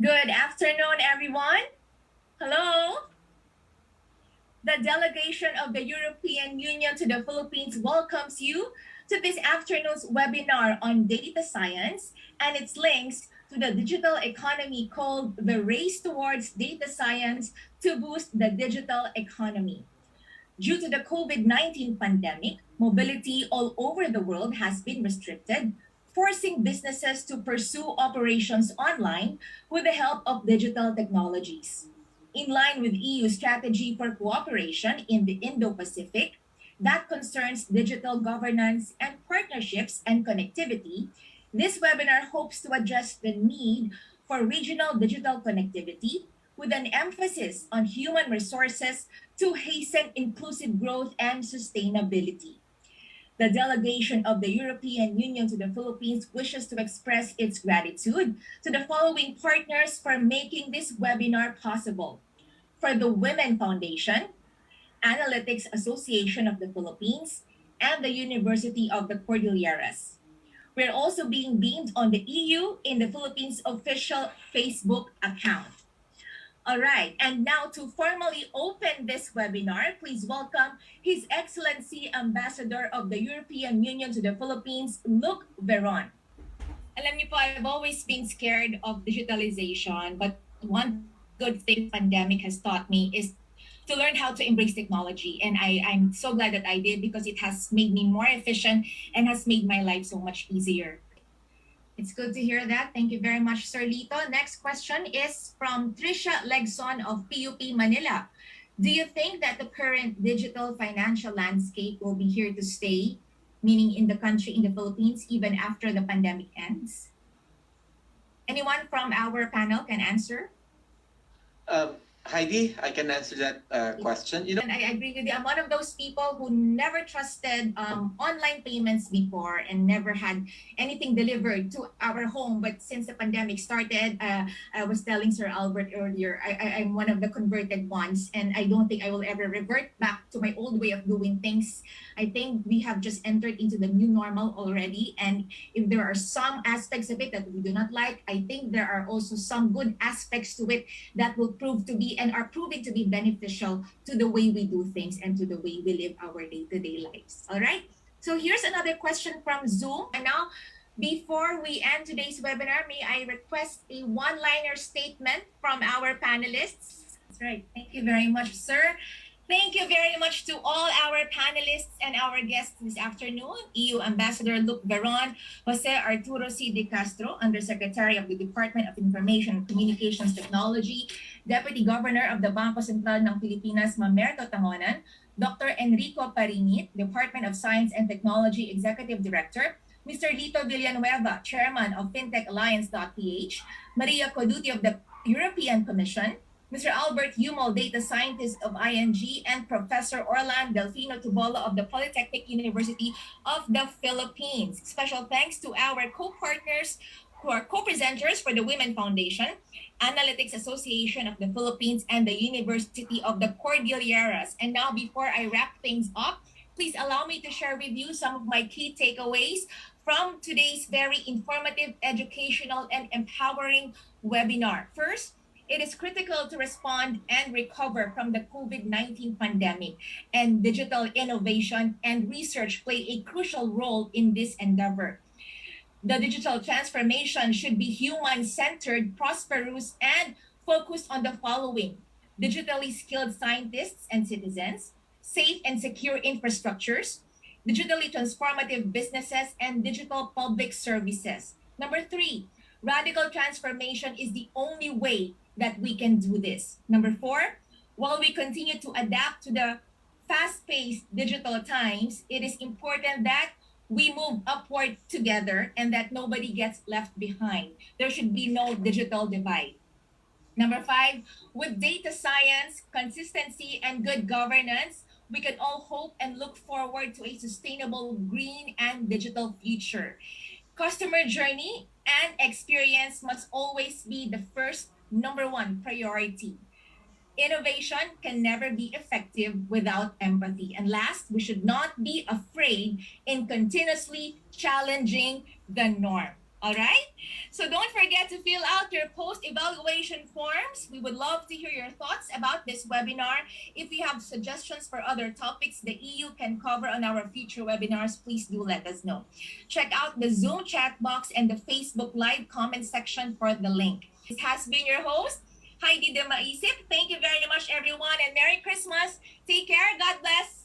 Good afternoon, everyone. Hello. The delegation of the European Union to the Philippines welcomes you to this afternoon's webinar on data science and its links to the digital economy called The Race Towards Data Science to Boost the Digital Economy. Due to the COVID-19 pandemic, mobility all over the world has been restricted, forcing businesses to pursue operations online with the help of digital technologies. In line with EU strategy for cooperation in the Indo-Pacific that concerns digital governance and partnerships and connectivity, this webinar hopes to address the need for regional digital connectivity with an emphasis on human resources to hasten inclusive growth and sustainability. The delegation of the European Union to the Philippines wishes to express its gratitude to the following partners for making this webinar possible. For the Women Foundation, Analytics Association of the Philippines, and the University of the Cordilleras. We're also being beamed on the EU in the Philippines official Facebook account. All right, and now to formally open this webinar, please welcome His Excellency Ambassador of the European Union to the Philippines, Luc Veron. Alam niyo po, I've always been scared of digitalization, but one good thing pandemic has taught me is to learn how to embrace technology. And I'm so glad that I did because it has made me more efficient and has made my life so much easier. It's good to hear that. Thank you very much, Sir Lito. Next question is from Trisha Legson of PUP Manila. Do you think that the current digital financial landscape will be here to stay, meaning in the country, in the Philippines, even after the pandemic ends? Anyone from our panel can answer? Heidi, I can answer that question. And I agree with you. I'm one of those people who never trusted online payments before and never had anything delivered to our home. But since the pandemic started, I was telling Sir Albert earlier, I'm one of the converted ones, and I don't think I will ever revert back to my old way of doing things. I think we have just entered into the new normal already. And if there are some aspects of it that we do not like, I think there are also some good aspects to it that will prove to be and are proving to be beneficial to the way we do things and to the way we live our day-to-day lives. All right. So here's another question from Zoom. And now, before we end today's webinar, may I request a one-liner statement from our panelists? That's right. Thank you very much, sir. Thank you very much to all our panelists and our guests this afternoon, EU Ambassador Luc Veron, Jose Arturo C. De Castro, Undersecretary of the Department of Information and Communications Technology, Deputy Governor of the Bangko Sentral ng Pilipinas, Mamerto Tangonan, Dr. Enrico Parinit, Department of Science and Technology Executive Director, Mr. Lito Villanueva, Chairman of FinTech Alliance.ph, Maria Coduti of the European Commission, Mr. Albert Humol, Data Scientist of ING, and Professor Orlan Delfino Tubola of the Polytechnic University of the Philippines. Special thanks to our co-partners who are co-presenters for the Women Foundation, Analytics Association of the Philippines, and the University of the Cordilleras. And now, before I wrap things up, please allow me to share with you some of my key takeaways from today's very informative, educational, and empowering webinar. First, it is critical to respond and recover from the COVID-19 pandemic, and digital innovation and research play a crucial role in this endeavor. The digital transformation should be human-centered, prosperous, and focused on the following: digitally skilled scientists and citizens, safe and secure infrastructures, digitally transformative businesses, and digital public services. Number three, radical transformation is the only way that we can do this. Number four, while we continue to adapt to the fast-paced digital times, it is important that we move upward together and that nobody gets left behind. There should be no digital divide. Number five, with data science, consistency, and good governance, we can all hope and look forward to a sustainable green and digital future. Customer journey and experience must always be the first number one priority. Innovation can never be effective without empathy. And last, we should not be afraid in continuously challenging the norm. All right? So don't forget to fill out your post-evaluation forms. We would love to hear your thoughts about this webinar. If you have suggestions for other topics the EU can cover on our future webinars, please do let us know. Check out the Zoom chat box and the Facebook Live comment section for the link. This has been your host, Heidi de Maisip. Thank you very much, everyone, and Merry Christmas. Take care. God bless.